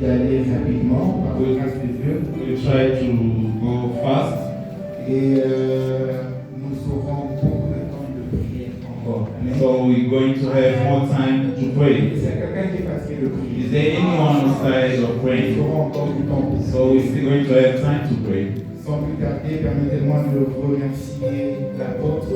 D'aller rapidement par le grâce de Dieu. We try to go fast. Et nous aurons beaucoup de temps de prière encore. Amen. So we're going to have more time to pray. S'il y a quelqu'un qui est fatigué de prier, Is there anyone who's tired of nous praying? aurons encore du temps pour So we're still going to have time to pray. Sans plus tarder, permettez-moi de remercier l'apôtre,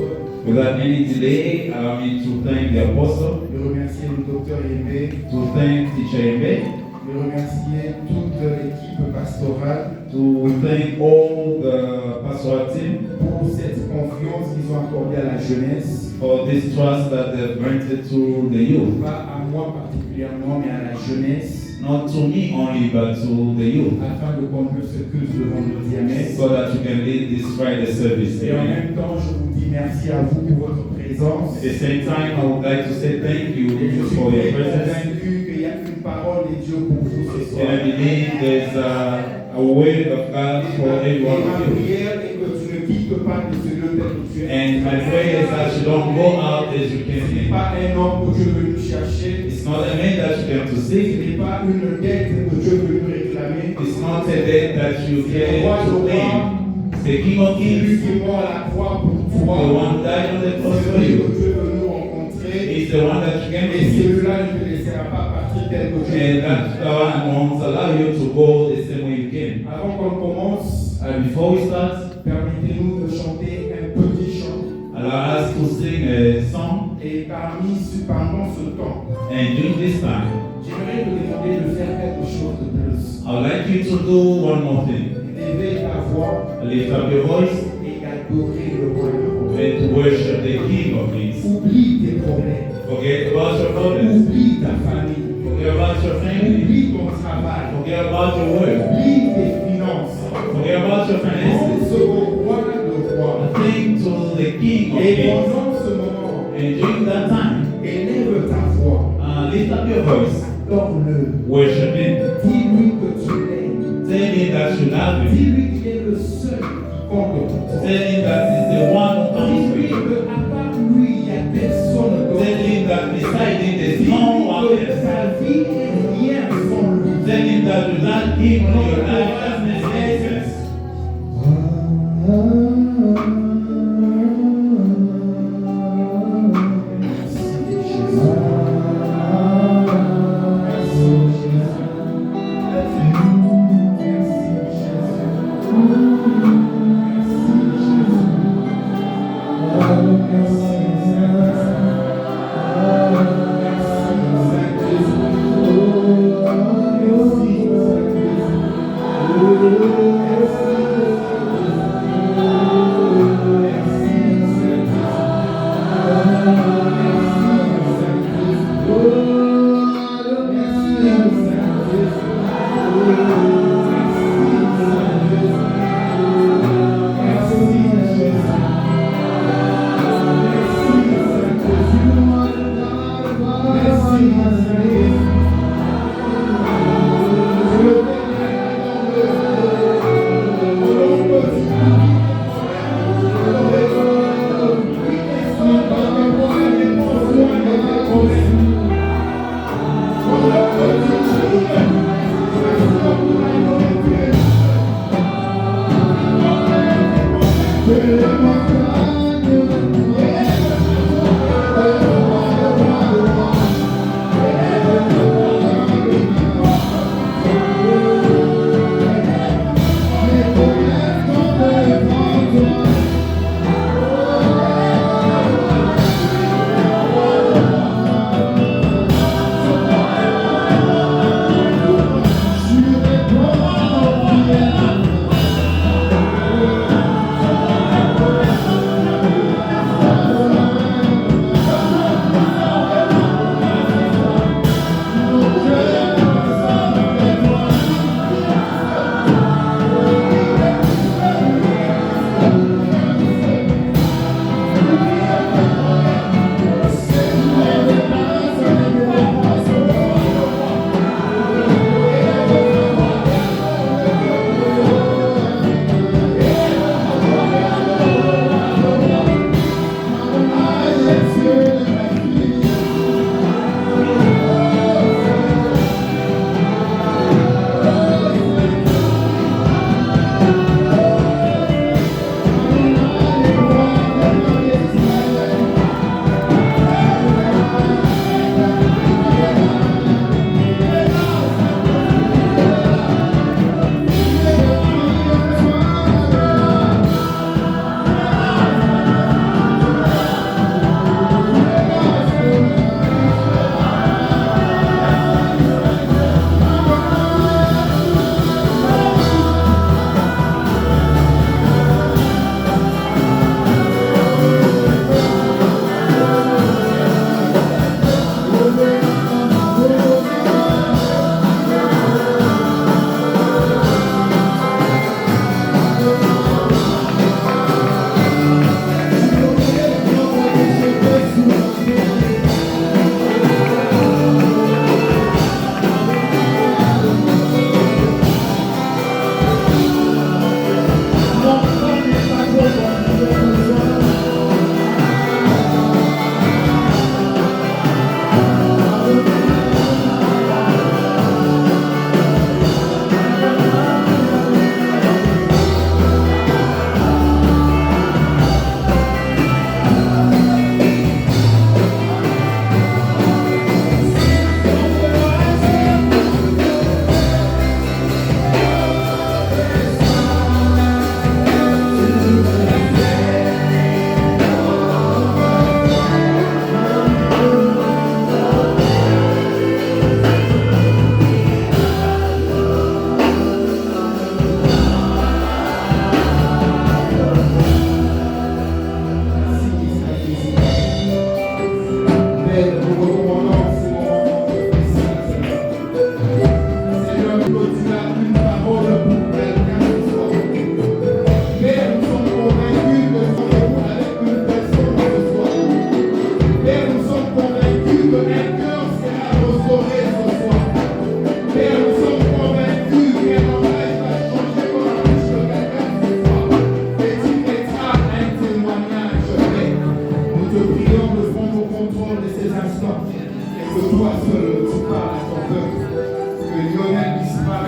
Without any delay, allow me to thank the apostle, de remercier le docteur Aimé, to thank Teacher Ebe, de remercier toute l'équipe pastorale to thank all the pastoral team pour cette confiance qu'ils ont accordée à la jeunesse, for this trust that they've granted to the youth. pas à moi particulièrement, mais à la jeunesse, Not to me only, but to the youth, afin de conduire ce culte le vendredi. Amen. so that you can lead this Friday service. Et en Amen. même temps, je vous dis merci à vous pour votre présence. At the same time, I would like to say thank you Et je suis for your très presence. convaincu qu'il y a une parole de Dieu pour vous ce soir. And I believe there's a word of God for every one Ma of you. prière est que tu ne quittes pas de ce lieu tel que tu es. And my prayer is that you don't go out as you Ce came n'est in. pas un homme que Dieu veut nous chercher. It's not a man that you came to Ce seek. n'est pas une dette que Dieu veut nous réclamer. It's not a debt that you came to claim. It's the King of C'est lui Kings, qui est mort à la croix pour the toi. one who died on the cross C'est for lui you. que Dieu veut nous rencontrer. He's the one that you came to Et meet. celui-là ne te laissera pas partir tel que Dieu And veut. that one won't allow you to go the same way you came. Avant qu'on commence, Before we start, permettez-nous de chanter un petit chant. allow us to sing a song. Et pendant ce temps, And during this time, j'aimerais te demander de faire quelque chose de plus. I would like you to do one more thing. D'élever ta voix Lift up your voice et d'adorer le roi de roi. and to worship the King of Kings. Oublie tes problèmes. Forget about your problems. Oublie ta famille. Forget about your family. Oublie ton travail. Forget about your work. Oublie tes finances. Forget about your finances. Pense au roi de roi. Think to the King of Et Kings. pendant ce moment, And during that time, élève ta voix. lift up your voice. Adore-le. Worship Him. Dis-lui que tu l'aimes. Tell Him that you love Him. Dis-lui qu'il est le seul qui compte pour toi. Tell Him that He's the one who comes for Dis-lui you. que à part lui, il n'y a personne d'autre. Tell Him that beside Him there's Dis-lui no one que else. ta vie est rien sans lui. Tell Him that without Him, your life doesn't make any sense. Merci.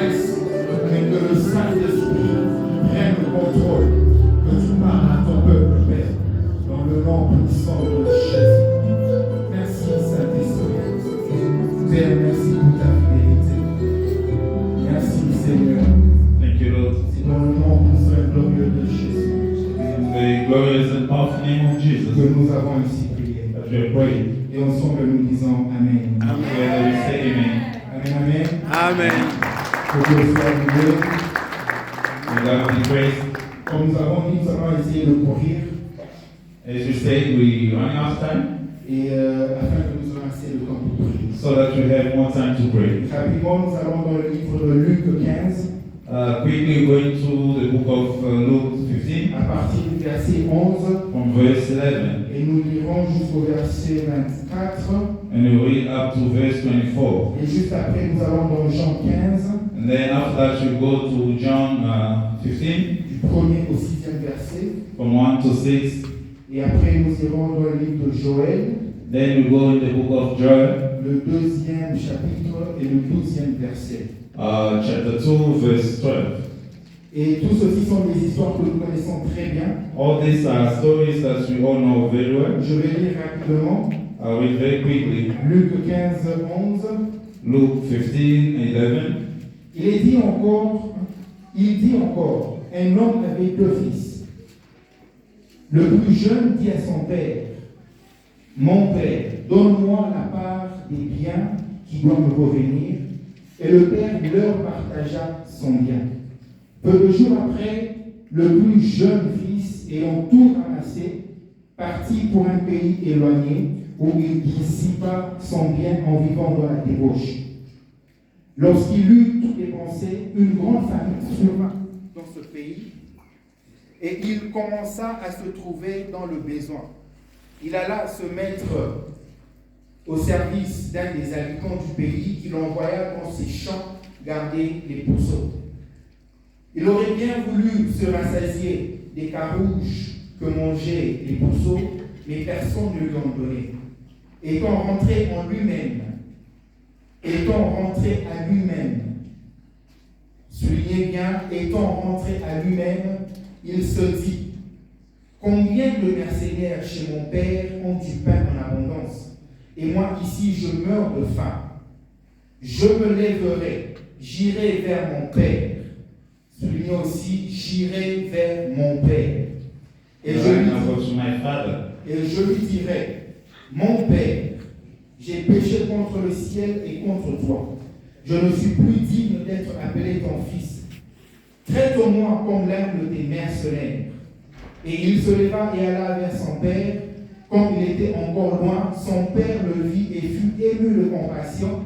disparaisse, mais que le Saint-Esprit prenne le contrôle, que tu parles à ton peuple, Père, dans le nom puissant de Jésus. Merci, Saint-Esprit. Père, merci pour ta fidélité. Merci, Seigneur. Thank you, Lord. C'est dans le nom puissant et glorieux de Jésus In the glorious and powerful name of Jesus que nous avons ainsi prié. that we are praying. Et ensemble, nous disons Amen. Together we say amen. Amen, Amen. Amen. Que Dieu soit loué. May God be praised. Comme nous avons dit, nous allons essayer de courir As you said, we running out of time et afin que nous ayons assez de temps pour prier. so that we have more time to pray. Rapidement, nous allons dans le livre de Luc 15, Quickly going to the book of Luke 15 à partir du verset 11, from verse 11, et nous lirons jusqu'au verset 24. and we read up to verse 24. Et juste après, nous allons dans Jean 15, And then after that, we go to John 15 du 1er au 6e verset. from 1 to 6. Et après, nous irons dans le livre de Joël, Then we go in the book of Joel, le 2e chapitre et le 12e verset. chapter 2, verse 12. Et tout ceci sont des histoires que nous connaissons très bien. All these are stories that we all know very well. Je vais lire rapidement. I will very quickly. Luc 15, 11. Luke 15, 11. Il dit encore, un homme avait 2 fils. Le plus jeune dit à son père, mon père, donne-moi la part des biens qui doivent me revenir. Et le père leur partagea son bien. Peu de jours après, le plus jeune fils, ayant tout ramassé, partit pour un pays éloigné où il dissipa son bien en vivant dans la débauche. Lorsqu'il eut tout dépensé, une grande famine survint dans ce pays et il commença à se trouver dans le besoin. Il alla se mettre au service d'un des habitants du pays qui l'envoya dans ses champs garder les pourceaux. Il aurait bien voulu se rassasier des carouges que mangeaient les pourceaux, mais personne ne lui en donnait. Étant rentré à lui-même, soulignez bien, étant rentré à lui-même, il se dit, combien de mercenaires chez mon père ont du pain en abondance, et moi ici je meurs de faim. Je me lèverai, j'irai vers mon père. Soulignez aussi, j'irai vers mon père. Et je lui dirai, mon père, j'ai péché contre le ciel et contre toi. Je ne suis plus digne d'être appelé ton fils. Traite-moi comme l'un de tes mercenaires. Et il se leva et alla vers son père. Comme il était encore loin, son père le vit et fut ému de compassion.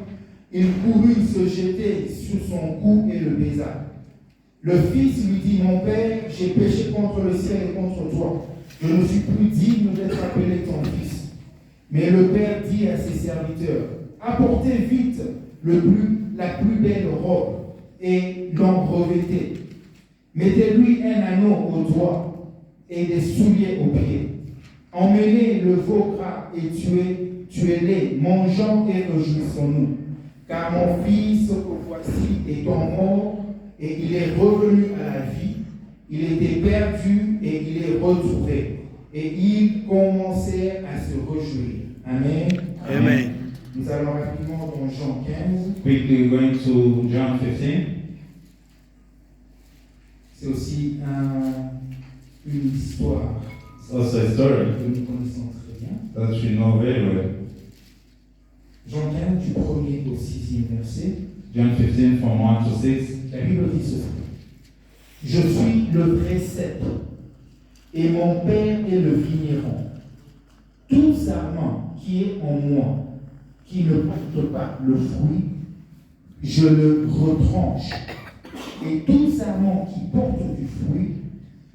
Il courut se jeter sur son cou et le baisa. Le fils lui dit, mon père, j'ai péché contre le ciel et contre toi. Je ne suis plus digne d'être appelé ton fils. Mais le père dit à ses serviteurs, apportez vite la plus belle robe et l'en revêtez. Mettez-lui un anneau au doigt et des souliers aux pieds. Emmenez le veau gras et tuez-les, mangeons et réjouissons-nous. Car mon fils, que voici, étant mort, et il est revenu à la vie. Il était perdu et il est retrouvé. Et ils commencèrent à se réjouir. Amen. Amen. Nous allons rapidement dans Jean 15. Quickly going to John 15. C'est aussi une histoire It's also a story que nous connaissons très bien. that we know very well. Jean 15, du 1er au 6e verset. John 15 from 1 to 6. La Bible dit ceci. Je suis le vrai cep et mon père est le vigneron. Tout sarment qui est en moi, qui ne porte pas le fruit, je le retranche. Et tout sarment qui porte du fruit,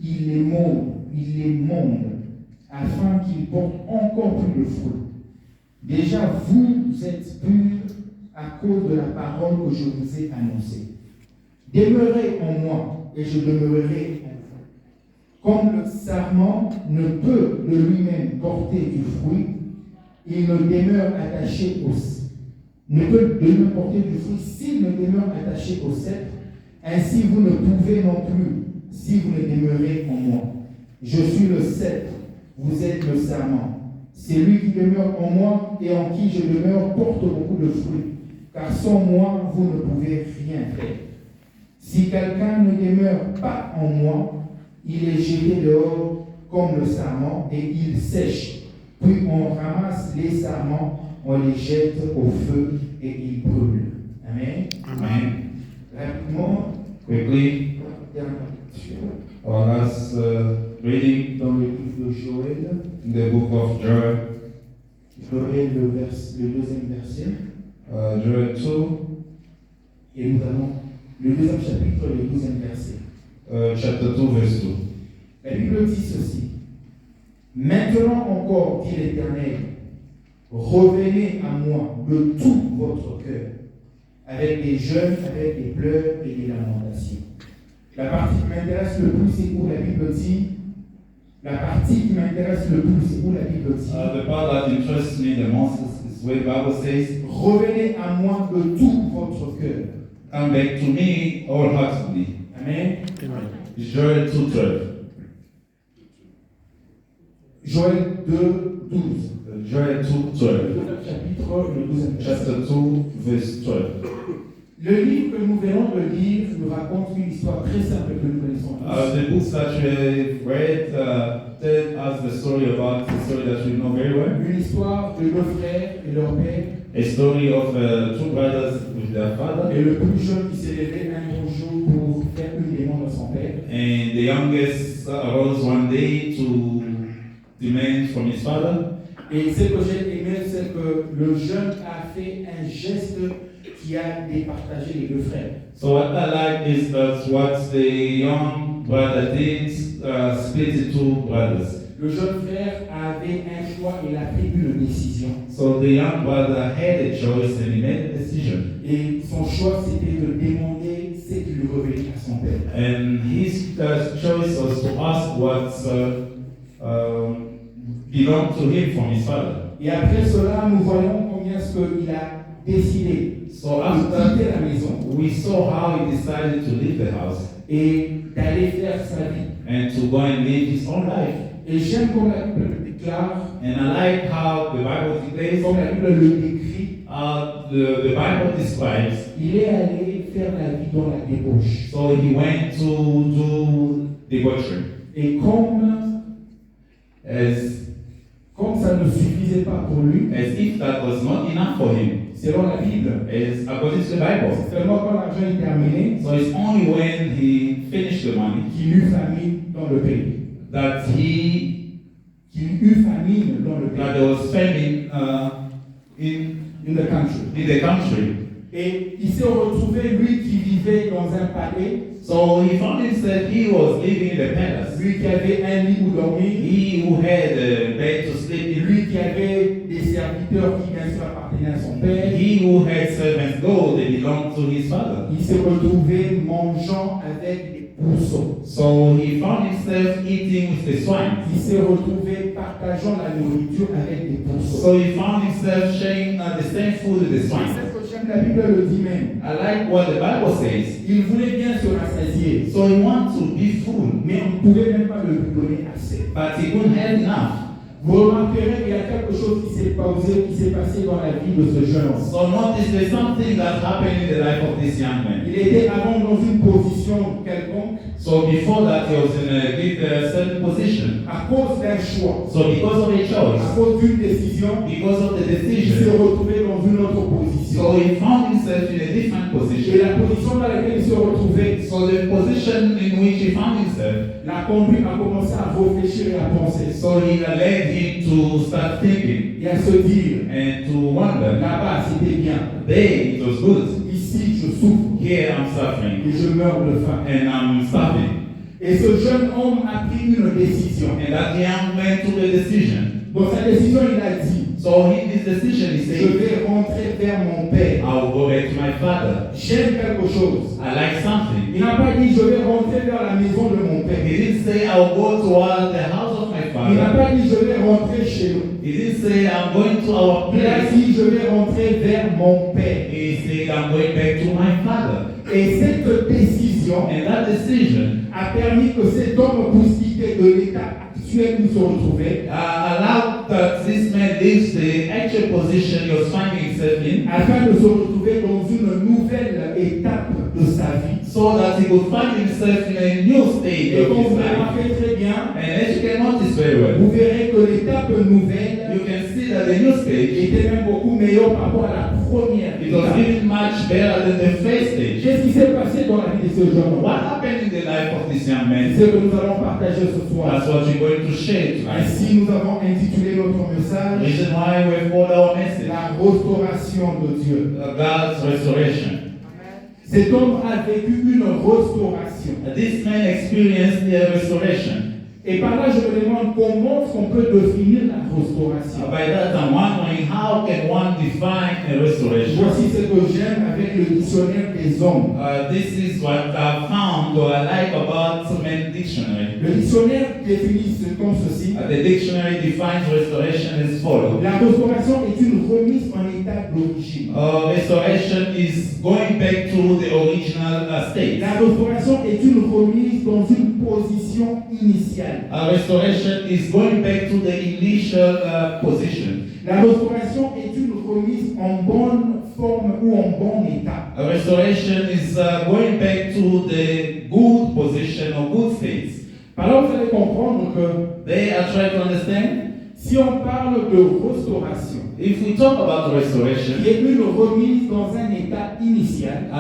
il les monde, afin qu'il porte encore plus de fruit. Déjà, vous êtes purs à cause de la parole que je vous ai annoncée. Demeurez en moi, et je demeurerai en vous. Comme le sarment ne peut de lui-même porter du fruit, il ne demeure attaché au ne peut de lui porter du fruit s'il ne demeure attaché au cep. Ainsi vous ne pouvez non plus, si vous ne demeurez en moi. Je suis le cèpe, vous êtes le serment. Celui qui demeure en moi et en qui je demeure porte beaucoup de fruits, car sans moi, vous ne pouvez rien faire. Si quelqu'un ne demeure pas en moi, il est jeté dehors comme le sarment et il sèche. Puis on ramasse les sarments, on les jette au feu et ils brûlent. Amen. Amen. Rapidement, Quickly, our last reading dans le livre de Joël, in the book of Joel, Joël le deuxième verset, Joel 2, et nous allons le deuxième chapitre, le 12e verset. chapter 2, verse 2. La Bible dit ceci. Maintenant encore, dit l'Éternel, revenez à moi de tout votre cœur, avec des jeûnes, avec des pleurs et des lamentations. La partie qui m'intéresse le plus, c'est où la Bible dit. La partie qui m'intéresse le plus, c'est où la Bible dit. The part that interests me the most is where the Bible says, Revenez à moi de tout votre cœur. come back to me wholeheartedly. Amen. Joel 2:12. Joël 2, 12. Joel 2:12. Le chapitre, le 12e verset. Chapter 2, verse 12. Le livre que nous venons de lire nous raconte une histoire très simple que nous connaissons tous. The books that we read tell us the story that we know very well. Une histoire de deux frères et leur père, A story of two brothers with their father, et le plus jeune qui s'est levé un bon jour pour faire une demande à son père. and the youngest arose one day to demand from his father. Et ce que j'ai aimé, c'est que le jeune a fait un geste qui a départagé les deux frères. So what I like is that what the young brother did, split the two brothers. Le jeune frère avait un choix, il a pris une décision. So the young brother had a choice and he made a decision. Et son choix, c'était de demander ce qui lui revenait à son père. And his choice was to ask what belonged to him from his father. Et après cela, nous voyons combien ce qu'il a décidé So de after quitter la maison we saw how he decided to leave the house et d'aller faire sa vie. and to go and live his own life. Et j'aime comme la Bible le déclare, And I like how the Bible declares, comme la Bible le décrit, the Bible describes. il est allé faire la vie dans la débauche. So he went to do debauchery. Et comme ça ne suffisait pas pour lui, As if that was not enough for him, selon la Bible, as according to the Bible. seulement quand l'argent est terminé, So it's only when he finished the money qu'il eut famine dans le pays. that Qu'il eut famine dans le that pays. there was famine In the country. in the country. Et il s'est retrouvé, lui qui vivait dans un palais, So he found himself, he was living in the palace. lui qui avait un lit où dormir, He who had a bed to sleep in, lui qui avait des serviteurs qui bien sûr appartenaient à son père, he who had servants go, they belonged to his father. il s'est retrouvé mangeant avec des pourceaux. So he found himself eating with the swine. Il s'est retrouvé partageant la nourriture avec des pourceaux. So he found himself sharing the same food with the C'est swine. ce que j'aime, la Bible le dit même. I like what the Bible says. Il voulait bien se rassasier, So he wanted to be full, mais on ne pouvait même pas le lui donner assez. but he couldn't have enough. Vous remarquerez qu'il y a quelque chose qui s'est passé dans la vie de ce jeune homme. So notice there's something that happened in the life of this young man. Il était avant dans une position quelconque So before that, he was in a certain position. à cause d'un choix, So because of a à choice, cause d'une décision, because of the il s'est decision, retrouvé dans une autre position. so he found himself in a different Et position. la position dans laquelle il se retrouvait So the position in which he found himself, l'a conduit à commencer à réfléchir et à penser. so he led him to start thinking Et à se dire, and to wonder, là-bas c'était bien, there it was good, ici je souffre here I'm suffering et je meurs de faim. and I'm starving. Et ce jeune homme a pris une décision. And that young man took a decision. Dans sa décision, il a dit, So in his decision, he je said, vais rentrer vers mon père. I will go back to my father. J'aime quelque chose. I like something. Il n'a pas dit, je vais rentrer vers la maison de mon père. He didn't say I will go toward the house of my Il n'a father. pas dit, je vais rentrer chez nous. He didn't say I'm going to our Il a place. dit, je vais rentrer vers mon père. He said I'm going back to my father. Et cette décision permis que cet homme puisse quitter de l'état actuel où il se retrouvait, allowed that this man leaves the actual position he was finding himself in, afin de se retrouver dans une nouvelle étape de sa vie. so that he could find himself in a new stage Et of comme his vous l'avez life. remarqué très bien, And as you can notice very well, vous verrez que l'étape nouvelle you can see that the new stage, était même beaucoup meilleure par rapport à la première it was étape. even much better than the first stage. Qu'est-ce qui s'est passé dans la vie de ce jeune homme? What happened in the life of this young man? C'est ce que nous allons partager ce soir. That's what we're going to share tonight. Ainsi, nous avons intitulé notre The message reason why we called our message La restauration de Dieu. God's restoration. Cet homme a vécu une restauration. This man experienced the restoration. Et par là, je me demande comment est-ce qu'on peut définir la restauration. By that, I'm wondering how can one define a restoration? Voici ce que j'aime avec le dictionnaire des hommes. This is what I found or I like about Men's Dictionary. Le dictionnaire définit ce comme ceci. The dictionary defines restoration as follows. La restauration est une remise en état d'origine. Restoration is going back to the original state. La restauration est une remise dans une position initiale. Restoration is going back to the initial position. La restauration est une remise en bonne forme ou en bon état. Restoration is going back to the good position or good state. Par là, vous allez comprendre que They are trying to understand. si on parle de restauration, If we talk about restoration, qui est une remise dans un état initial,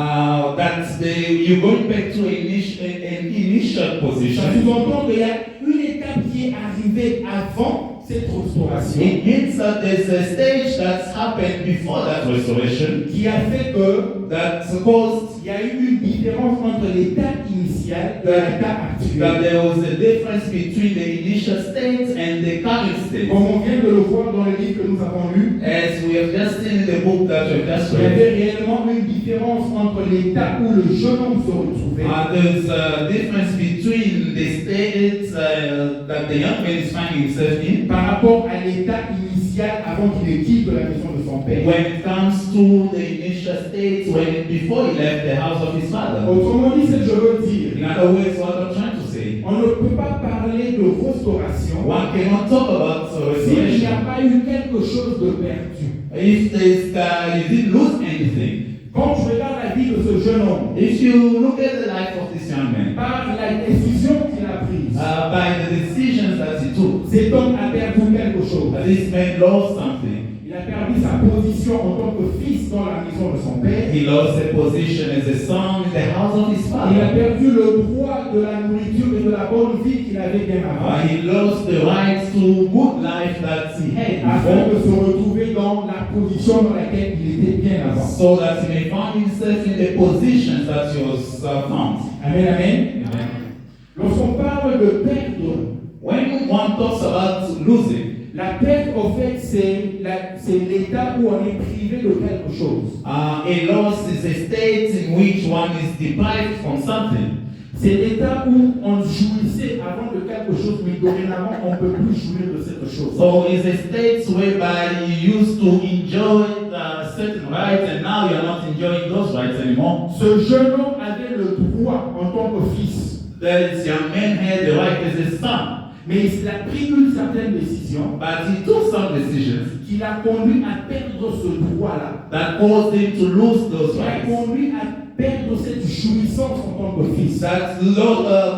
you're going back to an initial ça position. sous-entend qu'il y a une étape qui est arrivée avant cette restauration, It means that there's a stage that's happened before that restoration qui a fait que that caused il y a eu une différence entre l'état initial et l'état that actuel. there was a difference between the initial state and the current state. Comme on vient de le voir dans le livre que nous avons lu, As we have just seen in the book that we've just il y read, avait réellement une différence entre l'état où le jeune homme se retrouvait there's a difference between the state that the young man is finding himself in par rapport à l'état initial avant qu'il ne quitte la maison de son père. when it comes to the initial state before he left the house of his father. Autrement dit, ce que je veux dire, In other words, what I'm trying to say, on ne peut pas parler de restauration one cannot talk about s'il n'y a restoration pas eu quelque chose de perdu. if you didn't lose anything. Quand tu regardes la vie de ce jeune homme, If you look at the life of this young man, par la décision qu'il a prise, by the decisions that he took, cet homme a perdu quelque chose. this man lost something. Il a perdu sa position en tant que fils dans la maison de son père. He lost a position as a son in the house of his Il a father. perdu le droit de la nourriture et de la bonne vie qu'il avait bien avant, He lost the right to good life that he had afin before, de se retrouver dans la position dans laquelle il était bien avant. so that he may find himself in the position that he was found. Amen, amen. Amen. Lorsqu'on parle de perdre, When one talks about losing, la perte, en fait, c'est l'état où on est privé de quelque chose. a loss is a state in which one is deprived from something. C'est l'état où on jouissait avant de quelque chose, mais dorénavant, on ne peut plus jouir de cette chose. So it's a state whereby you used to enjoy certain rights and now you're not enjoying those rights anymore. Ce jeune homme avait le droit en tant que fils, This young man had the right as a son, mais il a pris une certaine décision but he took some decisions qui l'a conduit à perdre ce droit-là. that caused him to lose those Qui l'a rights. conduit à perdre cette jouissance en tant que fils. That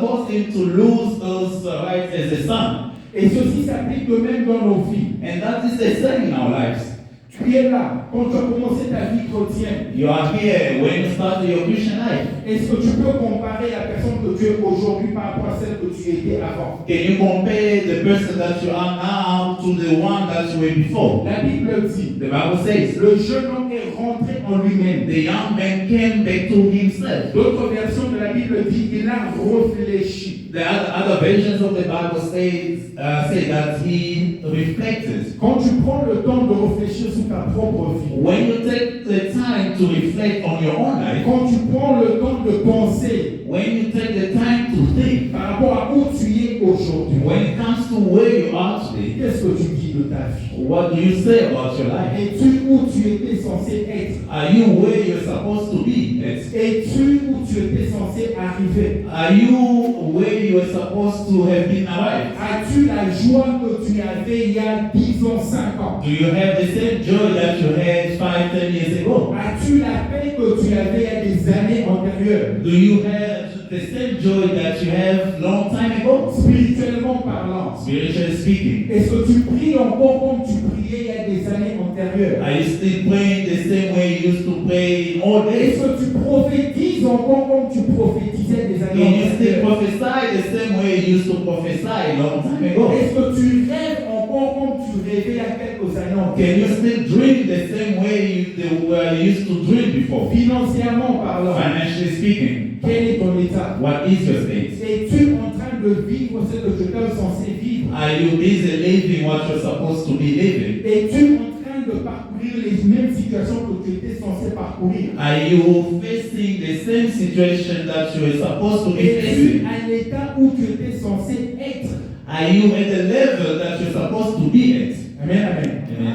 caused him to lose those rights as a son. Et ceci s'applique même dans nos vies. And that is the same in our lives. Tu es là, quand tu as commencé ta vie chrétienne, You are here when you start your Christian life. est-ce que tu peux comparer la personne que tu es aujourd'hui par rapport à celle que tu étais avant? Can you compare the person that you are now to the one that you were before? La Bible dit, The Bible says, le jeune homme est rentré en lui-même. the young man came back to himself. D'autres versions de la Bible disent qu'il a réfléchi. The other versions of the Bible say that he reflected. Quand tu prends le temps de réfléchir sur ta propre vie, When you take the time to reflect on your own life, quand tu prends le temps de penser when you take the time to think, par rapport à où tu es aujourd'hui, when it comes to where you are today, qu'est-ce que tu dis de ta vie? what do you say about your life? Es-tu où tu étais censé être? Are you where you're supposed to be? Es-tu où tu étais censé arriver? Are you where you were supposed to have been arrived? As-tu la joie que tu avais il y a 10 ans, 5 ans? Do you have the same joy that you had 5, 10 years ago? As-tu la paix que tu avais il y a des années antérieures? Do you have the same joy that you have long time ago? Spirituellement parlant, Spiritually speaking, est-ce que tu pries encore comme tu priais il y a des années antérieures? are you still praying the same way you used to pray in old Est-ce days? que tu prophétises encore comme tu prophétisais des Can années you still antérieures? prophesy the same way you used to prophesy long time ago? Est-ce que tu rêves encore comme tu rêvais il y a quelques années Can you antérieures? still dream the same way you used to dream before? Financièrement parlant, Financially speaking, quel est ton état? what is your state? Es-tu en train de vivre ce que tu es censé vivre? Are you busy living what you're supposed to be living? Es-tu en train de parcourir les mêmes situations que tu étais censé parcourir? Are you facing the same situation that you were supposed to be Es-tu facing? à l'état où tu étais censé être? Are you at the level that you're supposed to be at? Amen, amen. Amen.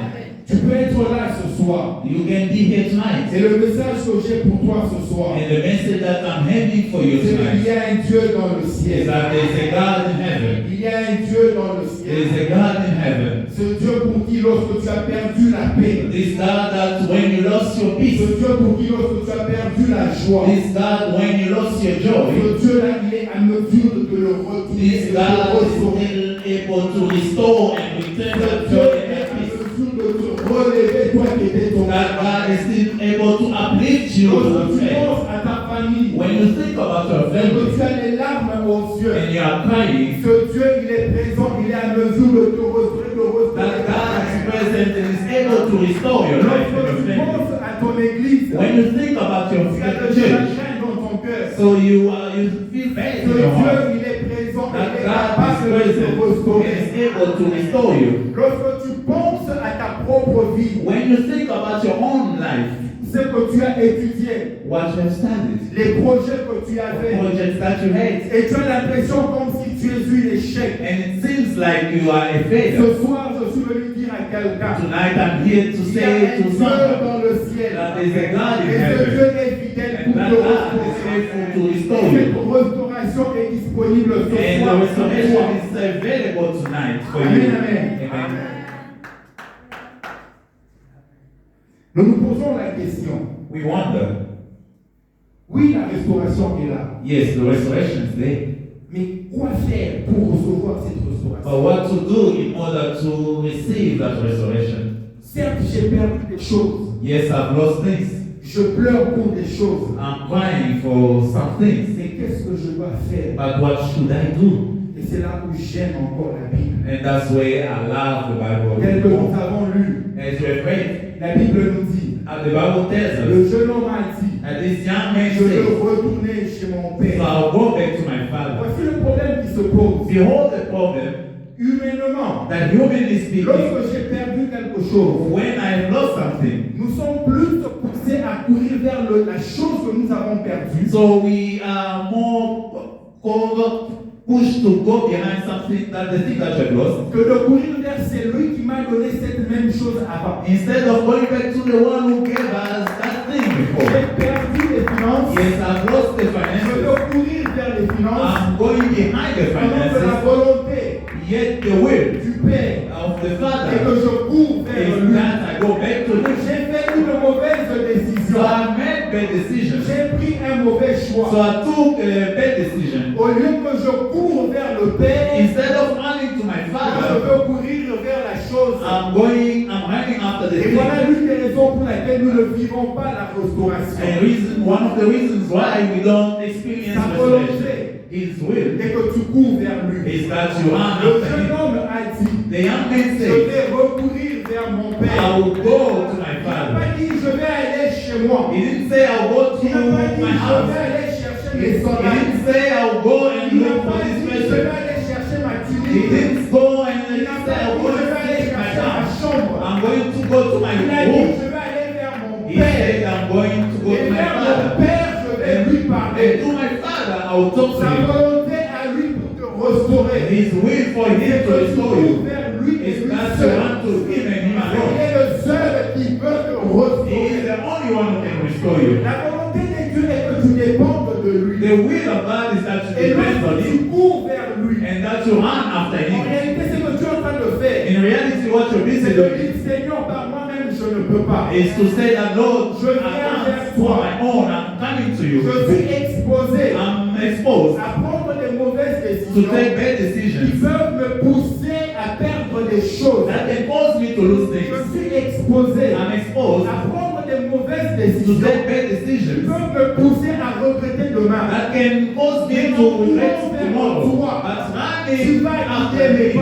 Tu peux être là ce soir. You can be here tonight. Et le message que j'ai pour toi ce soir, And the message that I'm having for you c'est qu'il tonight y a un Dieu dans le is ciel. that there's a God in heaven. Il y a un Dieu dans le There's ciel. a God in heaven. Ce Dieu pour qui lorsque tu as perdu la paix, This God that when you lost your ce peace, Dieu pour qui lorsque tu as perdu la joie, this God when you lost your joy, ce Dieu-là, il est à mesure de te le retourner, this de te God is restaurer. still able to restore and return Ce that Dieu joy est and à that peace. mesure de te relever, toi qui étais tombé. That God is still able to uplift you Lorsque from tu faith. penses à ta famille, When you think about your que family tu as les larmes aux yeux, and you are crying, ce Dieu, il est présent, il est à mesure de te restaurer, de that restaurer. God is present and is able to restore your life and Lorsque your tu family. penses à ton église, When you think about your tu as de la church, chaîne dans ton cœur. so you feel bad Ce in your Dieu, heart. il est présent, That il est God capable is de te present and restaurer. is able to restore you. Lorsque tu penses à ta propre vie, When you think about your own life, ce que tu as étudié, what you have studied, les projets que tu avais, projects that you had, et tu as l'impression comme si tu es eu l'échec. and it seems like you are a failure. Ce soir, je suis venu dire à quelqu'un, Tonight I'm here to il y a say un to Dieu someone dans le ciel. that there is a God in Et ce heaven, Dieu est fidèle and pour that te God is restaurer. faithful to restore Cette you. restauration est disponible ce And soir. the restoration is available tonight for you. Amen, amen. Amen. Nous nous posons la question. We wonder, Oui, la restauration est là. yes, the restoration is there, Mais quoi faire pour recevoir cette restauration? but what to do in order to receive that restoration? Certes, j'ai perdu des choses. Yes, I've lost things. Je pleure pour des choses. I'm crying for some things. Mais qu'est-ce que je dois faire? But what should I do? Et c'est là où j'aime encore la Bible. And that's where I love the Tel que nous Bible. avons lu, As we have read, la Bible nous dit, the Bible tells us le jeune homme a dit, that this young man je veux said, retourner chez mon so père. I'll go back to my father. Voici le problème qui se pose. Behold the problem Humainement, that humanly speaking, lorsque j'ai perdu quelque chose, when I lost something, nous sommes plus poussés à courir vers la chose que nous avons perdue. so we are more pushed to go behind something that the thing that you have lost, Que de courir vers celui qui m'a donné cette même chose avant. instead of going back to the one who gave us that thing before. J'ai perdu les finances. Yes, I've lost the Je finances. veux courir vers les finances. I'm going behind the Au nom de la finances, volonté yet the will du Père. of the Et que Father je cours vers is lui. that I go back to him. J'ai fait une mauvaise So décision. I made bad decisions. J'ai pris un mauvais choix. So I took a bad decision. Au lieu que je cours vers le Père, Instead of running to my je Father, veux courir vers la chose. I'm running after the Et thing. voilà l'une des raisons pour laquelle nous ne vivons pas la restauration. One of the reasons why we don't experience Sa restoration, volonté His will, est que tu cours vers lui. is that you run Le after jeune Him. homme a dit, The young man je said, vais recourir vers mon I Père. will go to my Il n'a Father. pas dit, je vais aller chez moi. He didn't say I'll go to Il n'a pas dit, my je house. vais aller chercher He mes soldats. didn't say I'll go and Il n'a look for pas this dit, je vais person. aller chercher ma He tunique. didn't go and Il n'a say pas I'll dit, go je vais and aller fix my chercher ma house. chambre. I'm going to go to my Il a dit, room. je vais aller vers mon He Père. said I'm going to go Et to my vers mon Father. Père, je vais lui And parler. to my Father I will talk to Sa him. volonté à lui pour te restaurer. His will for him to restore you Vers lui et is lui that you seul. run to him and him Il alone. est le seul qui peut te He is restaurer. the only one who can restore you. La volonté de Dieu est que tu dépendes de lui. The will of God is that you Et depend on lorsque him tu cours vers lui, and that you run after en him. réalité, c'est ce que tu es en train de faire. In reality, what you're busy C'est de doing dire, Seigneur, par moi-même, je ne peux pas. is to say that, Lord, Je I viens can't vers for toi. my own. I'm coming to you. Je suis exposé I'm exposed à prendre des mauvaises to décisions take bad qui decisions peuvent me pousser à perdre des choses. that can cause me to lose Je things. suis exposé I'm exposed à prendre des mauvaises to décisions take bad qui decisions peuvent me pousser à regretter demain. that can cause me to regret tomorrow. But running after me,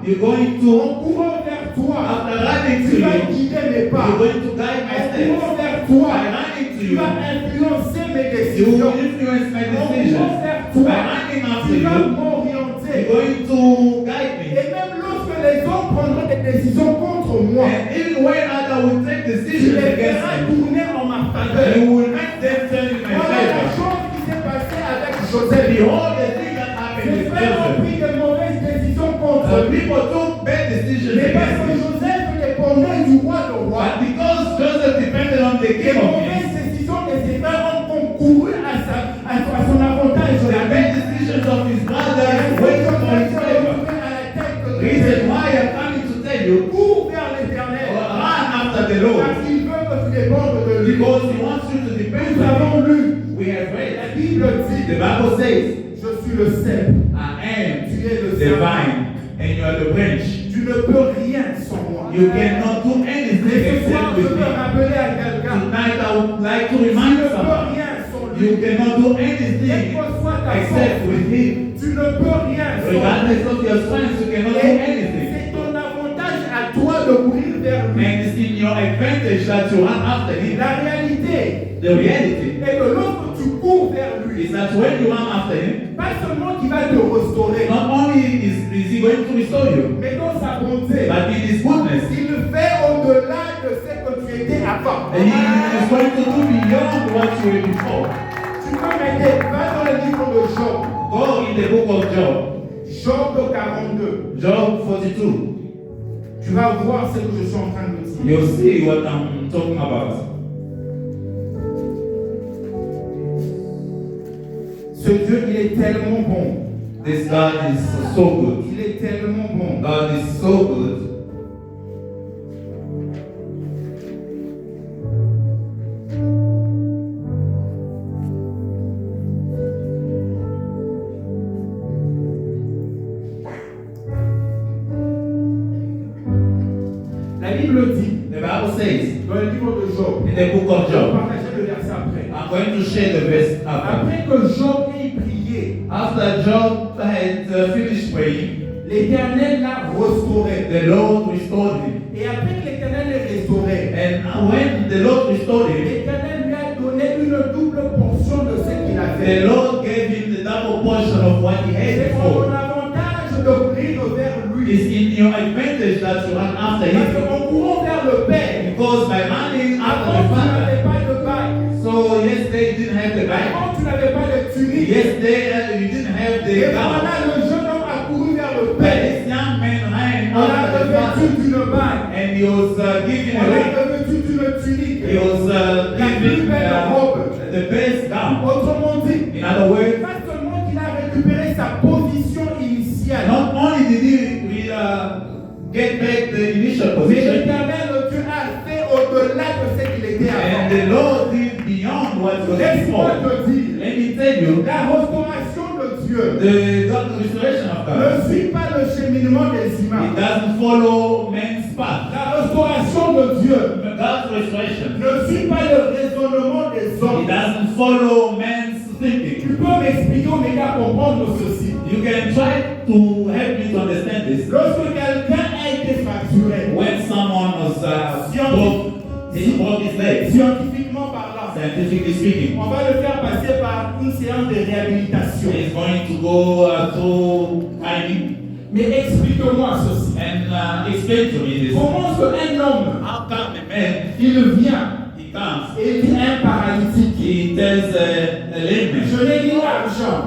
you're going En to, courant vers toi, after running to tu vas you, guider mes pas. you're going to guide my En steps. courant vers toi, By running to tu you, vas influencer mes you décisions. will influence my En courant decisions. vers By toi, running after tu vas you, m'orienter. you're going to guide me. Et même lorsque les hommes prendront des décisions contre moi, And even when others will take tu decisions les against verras me, tourner en ma faveur. you will make them turn in my Voilà la favor. chose qui s'est passée avec Joseph. Behold, the thing that happened Les with frères ont Joseph. pris de mauvaises décisions contre lui. People took bad decisions Mais parce against que him. Joseph dépendait du roi de roi. But because Joseph depended on the Les king of mauvaises kings, décisions de ses frères ont concouru à son avantage. the bad decisions of his brothers went for his favor. Reason why I'm coming to tell you, Cours vers l'éternel. run after the Lord. Parce qu'il veut que tu dépendes de lui. Because he wants you to depend Nous on avons him. lu. We have La read. Bible dit, The Bible says, je suis le cep. I am Tu es le the sapin. vine and you are the branch. Tu ne peux rien sans moi. You cannot do anything Et ce soir, except je with veux me. rappeler à quelqu'un. Tonight I would like to Tu ne remind peux someone, rien sans lui. you cannot do Quelle anything que soit ta except force, with him. tu ne peux rien sans lui. Regardless of your strength, you cannot do Et anything. c'est ton avantage à toi de courir vers lui. And it's in your advantage that you run after him. La réalité The reality est que lorsque tu cours vers lui, is that when you run after him, pas seulement qu'il va te restaurer, not only is he going to restore you, mais dans sa bonté, but in his goodness, il fait au-delà de ce que tu étais avant. he is going to do beyond what you were before. Tu peux m'aider, va dans le livre de Job, Go in the book of Job, Job 42. Job 42. Tu vas voir ce que je suis en train de dire. You'll see what I'm talking about. Ce Dieu, il est tellement bon. This God is so good. Il est tellement bon. God is so good. La Bible dit, The Bible says dans le livre de Job, in the book of je vais Job, partager le verset après. I'm going to share the verse after. Après que Job ait prié, After Job had finished praying, l'Éternel l'a restauré. the Lord restored him. Et après que l'Éternel l'ait restauré, And when the Lord restored him, l'Éternel lui a donné une double portion de ce qu'il avait. the Lord gave him the double portion of what he had C'est before. mon avantage de courir vers lui. It's in your advantage that you run after Parce him. qu'en courant vers le Père, Because by running after avant the tu Father, n'avais pas de bague. so yesterday you didn't have the bag. Avant tu n'avais pas de tunique. Yesterday you didn't have Et the gown. voilà, le jeune homme a couru vers le But Père. this young man ran On l'a after the revêtu Father. d'une bague. And he was given On a l'a ring. revêtu d'une tunique. He was given the best gown. Autrement dit, In other words, pas seulement qu'il a récupéré sa position initiale, not only did he get back the initial mais position, l'Éternel Dieu a fait au-delà de ce qu'il était and avant. the Lord did beyond what was Laisse-moi before. te dire, Let me tell you, la restauration de Dieu the restoration of God, ne suit pas le cheminement des it humains. doesn't follow man's path. La restauration de Dieu God's restoration, ne suit pas le raisonnement des it hommes. doesn't follow man's Tu thinking. peux m'expliquer ou m'aider à comprendre ceci. You can try to help me to understand this. Lorsque quelqu'un a été fracturé, When someone was broke his leg, scientifiquement parlant, scientifically speaking, on va le faire passer par une séance de réhabilitation. he's going to go through training. Mais explique-moi ceci. And explain to me this. Comment est-ce qu'un homme, How come a man, il vient he comes, et il dit un paralytique, he tells the layman. Je n'ai ni argent,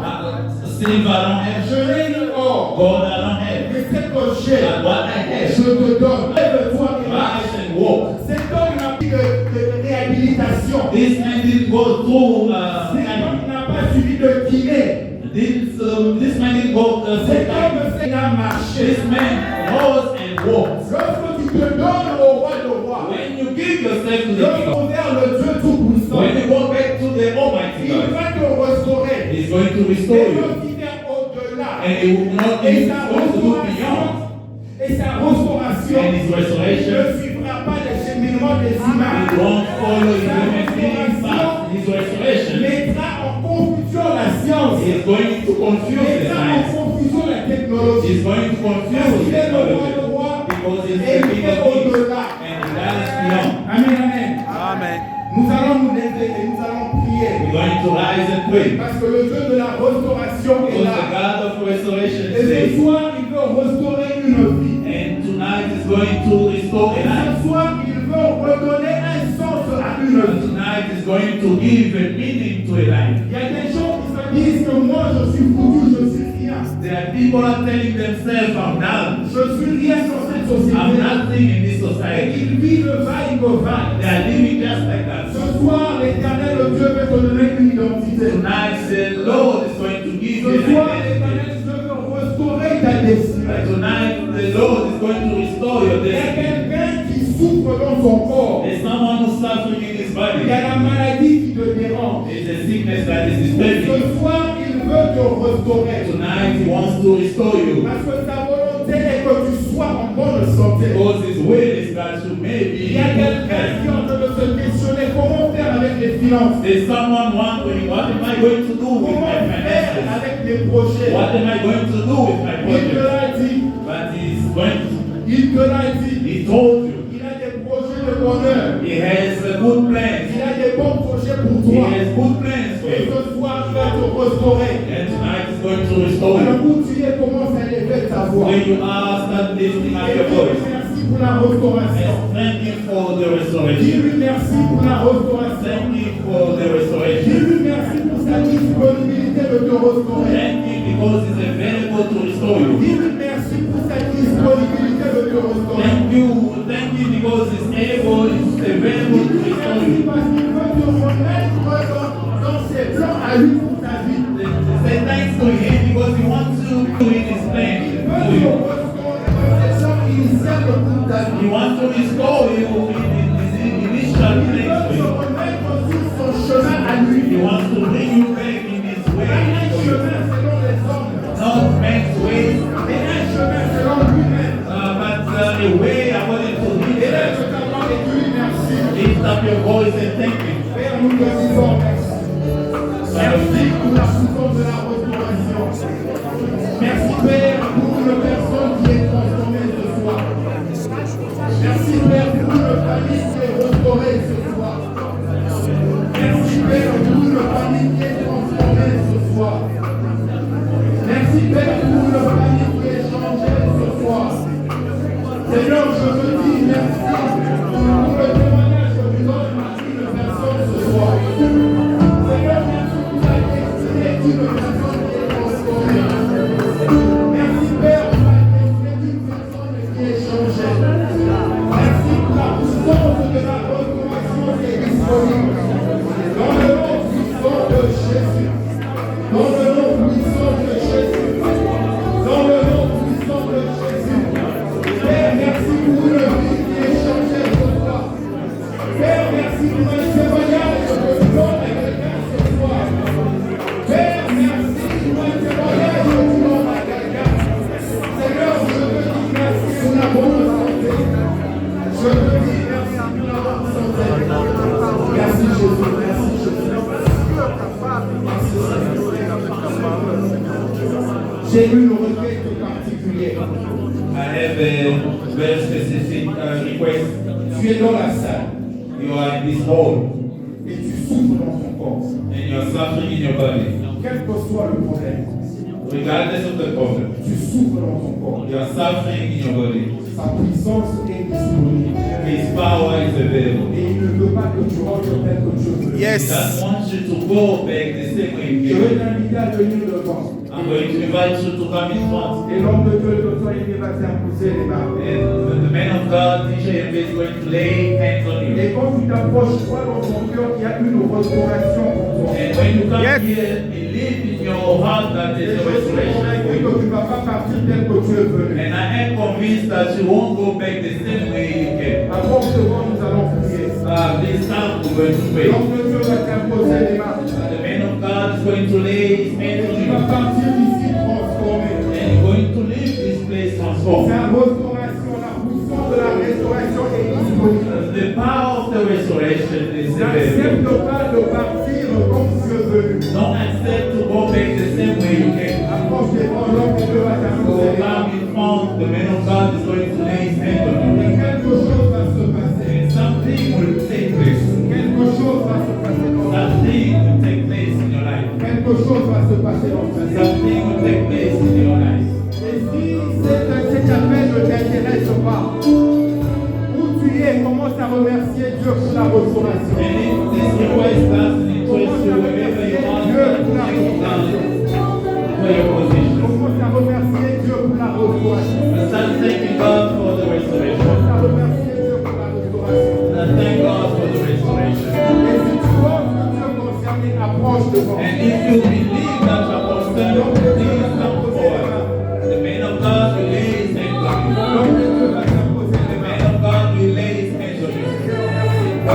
Silver I don't have, je n'ai ni or, gold I don't have, mais ce que j'ai, but what I have, je te donne. Lève-toi et marche. rise and walk. Cet homme n'a plus de réhabilitation. This man didn't go through, Cet homme n'a pas suivi de kiné. this man didn't go, Cet homme s'est à marcher. this man rose and walked. Lorsque tu te donnes au roi de roi, When you give yourself to the lorsque king, vers le Dieu Tout-Puissant, when you go back to the Almighty il God, va te restaurer. He's going to Et restore you. va faire au-delà. And He will not Et be sa going to do beyond. restauration, et sa restauration And His restoration, ne suivra pas les cheminements des humains. He won't follow His human beings, but His restoration Mettra en confusion la science. is going to confuse the Mettra en science. confusion la technologie. He's going to confuse Il the est le roi de technology. roi Because He's et the il King est of Kings. au-delà. And He does beyond. Amen, amen. Amen. Nous allons nous lever et nous allons prier. We're going to rise and pray. Parce que le Dieu de la restauration est Because the là. God of restoration Et is ce there. soir, il veut restaurer une vie. And tonight is going to restore a Et life. ce soir, il veut redonner un sens à une And vie. tonight is going to give a meaning to a life. Il y a des gens qui se disent que moi, je suis foutu, je suis rien. There are people are telling themselves, I'm done. Je suis rien dans cette I'm société. nothing in this Et society. ils vivent le va-et-vient. They are living just like that. Ce soir, l'éternel Dieu veut te donner une identité. Tonight, the Lord is going to give you Ce an soir, identity. l'éternel Dieu veut restaurer ta destinée. But tonight, the Lord is going to restore your Il y a destiny. quelqu'un qui souffre dans son corps. There's someone who's suffering in his Il y body. a la maladie qui te dérange. There's a sickness that is Ce disturbing you. soir, il veut te restaurer. Tonight, He wants to restore you. Parce que sa volonté est que tu sois en bonne santé. Because His will is that you may be Il y a in good quelqu'un health. qui est en train de se questionner comment faire avec les finances. There's someone wondering, what am I going to do with Comment my faire finances? avec les projets. What am I going to do with my Il te project? l'a dit. But He's going to, Il te l'a dit. He told you. Il a des projets de bonheur. He has good plans. Il a des bons projets pour He toi. has good plans for Et you. ce soir, il va te restaurer. And tonight is going to restore Alors, you. où tu es, commence à élever ta voix. When you are, start lifting up Et your dis-lui voice. merci pour la restauration. And thank Him for the restoration. Dis-lui merci pour la restauration. Thank Him for the restoration. Dis-lui merci pour sa disponibilité de te restaurer. Thank Him because He's available to restore you. Dis-lui merci pour sa disponibilité de te restaurer. Thank you because He's able, He's available to restore Merci you. parce qu'il veut te remettre dans ses plans à lui pour ta vie. Say thanks to Him because He wants to do in His plan Il for veut te you. restaurer dans ses plans initiaux pour ta vie. He wants to restore you in His initial Il veut place for te you. remettre sur son chemin à lui. He wants to bring you back in His Pas way un for you. chemin selon les hommes, Not man's way, mais un chemin selon lui-même. but a way according to His Et là, way. je t'entends et tu dis merci. Lift up your voice and thank Him. Père, nous te disons merci. Merci pour la puissance de la restauration. Merci Père pour une personne qui est transformée ce soir. Merci Père pour une famille qui est restaurée ce soir. Merci Père pour une famille qui est transformée ce soir. Merci Père pour une famille qui est changée ce soir. Seigneur, je te dis merci pour le témoignage que tu donnes à une personne ce soir. Seigneur, merci pour la destinée d'une personne qui est transformée. Merci Père pour la destinée d'une personne qui est changée. Merci pour la puissance de la restauration qui est disponible. Dans le nom puissant de Jésus. Dans le nom puissant de Jésus. Dans le nom puissant de Jésus. Père, merci pour une vie qui est changée ce soir. Père, merci pour un témoignage que tu donnes à quelqu'un ce soir. Père, merci pour un témoignage que tu donnes à quelqu'un. Seigneur, je te dis merci pour la bonne santé. Je te dis merci pour la bonne santé. Merci Jésus, merci Jésus. Merci Seigneur. J'ai une requête particulière. I have a very specific request. Tu es dans la salle You are in this hall et tu souffres dans ton corps. and you are suffering in your body. Quel que soit le problème, Regardless of the problem, tu souffres dans ton corps. you are suffering in your body. Sa puissance est disponible. His power is available. Et il ne veut pas que tu rentres tel que Dieu veut. He doesn't want you to go back the same way Je you vais came. t'inviter à venir devant. I'm going to invite you to come in front. Et l'homme de Dieu, le docteur, il va t'imposer les mains. And the man of God, teacher, is going to lay hands on you. Et quand tu t'approches, toi dans ton cœur, il y a une restauration pour toi. And when you come here, believe in your heart that Et there's je a suis restoration for convaincu que you. tu ne vas pas partir tel que tu es venu. And I am convinced that you won't go back the same way you came. Avant devant, nous allons prier. This time we're going to pray. L'homme de Dieu va t'imposer les mains. The man of God is going to lay his hands on Tu you. vas partir d'ici transformé. And you're going to leave this place transformed. Sa restauration, la puissance de la restauration est disponible. The power of the restoration is available. N'accepte pas de partir comme tu es venu. Don't accept to go back the same way you came. Approche devant l'homme de Dieu va So t'imposer les mains. now in front, the man of God is going to lay his hands on you. Et quelque chose va se passer. And something will take place. Quelque chose va se passer dans ta vie. Something will take place in your life. Quelque chose va se passer dans ta vie. Something will take place in your life. Et si cet appel ne t'intéresse pas, où tu es, commence à remercier Dieu pour la restauration. And if this request doesn't interest you, wherever you are, thank God for your position. Commence à remercier Dieu pour la restauration. Start thanking God for the restoration. Commence à remercier Dieu pour la restauration. And thank God for the restoration. Et si tu penses que Dieu est concerné, approche devant. And if you believe that you are concerned, please come forward. The man of God will lay his hands on you. L'homme de Dieu va t'imposer les The mains. man of God will lay his hands on you.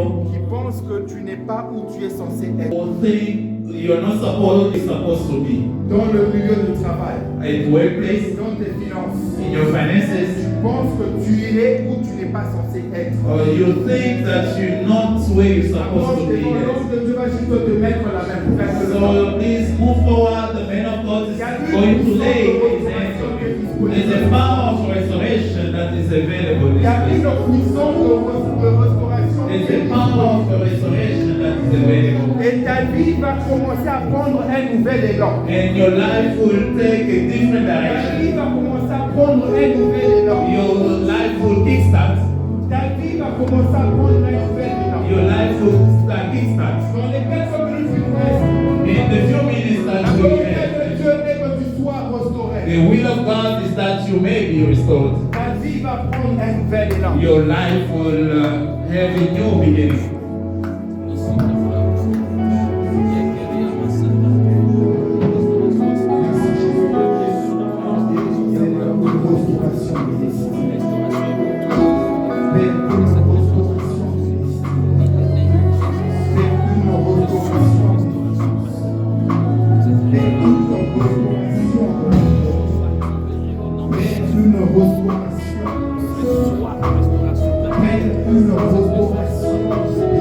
people qui pensent que tu n'es pas où tu es censé être. who think you're not supposed to be Dans le milieu du travail, at workplace, dans tes finances, in your finances, tu penses que tu es où tu n'es pas censé être. or you think that you're not where you're supposed to be L'homme at. de Dieu va juste te mettre la main pour faire le temps. So please move forward. The man of God is going to lay his hands on you. There's a power of restoration that is available in Il y a this une place. puissance de restauration. There's a power of restoration that is available. Et ta vie va commencer à prendre un nouvel élan. And your life will take a different Ta vie direction. va commencer à prendre un nouvel élan. Your life will kickstart. Ta vie va commencer à prendre un nouvel élan. Your life will start kickstart. Dans les 4 minutes qui nous restent, In the few minutes la that we volonté have, de Dieu est que tu sois restauré. the will of God is that you may be restored. Ta vie va prendre un nouvel élan. Your life will have a new beginning. Une restauration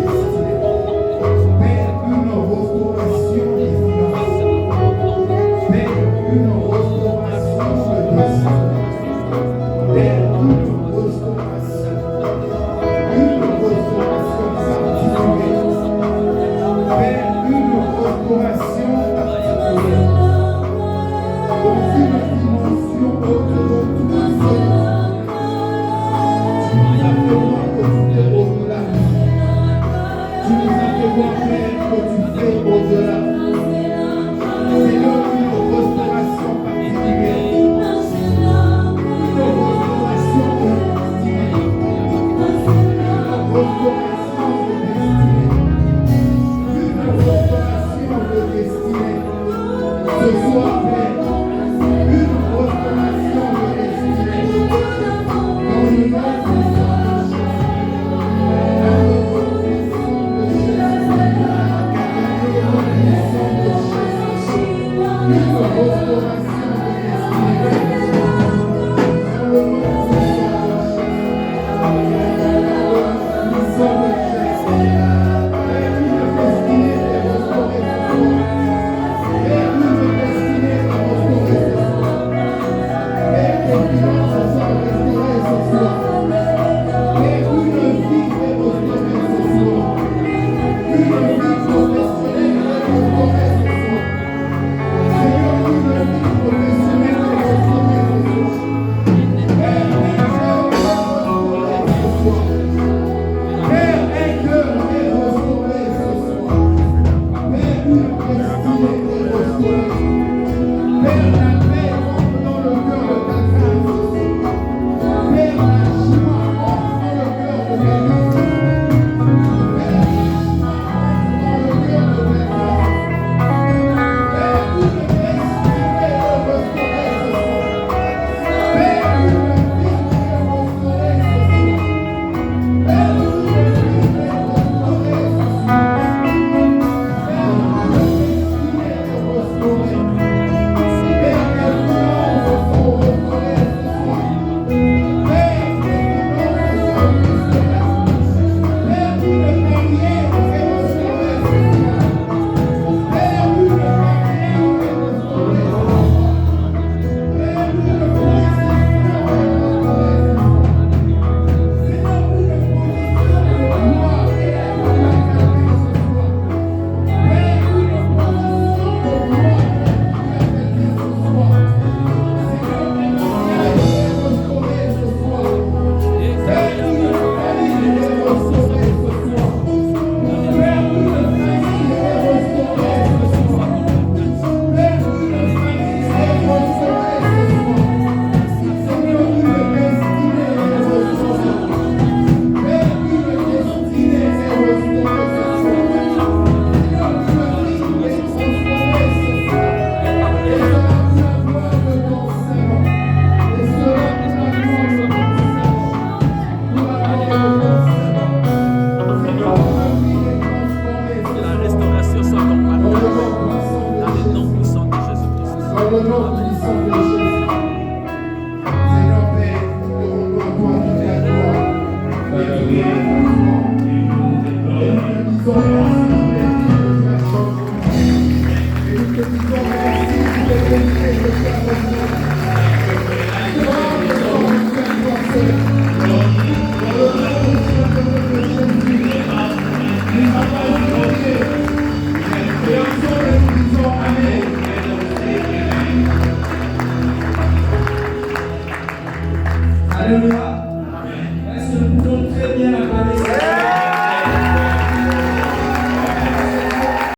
Alléluia.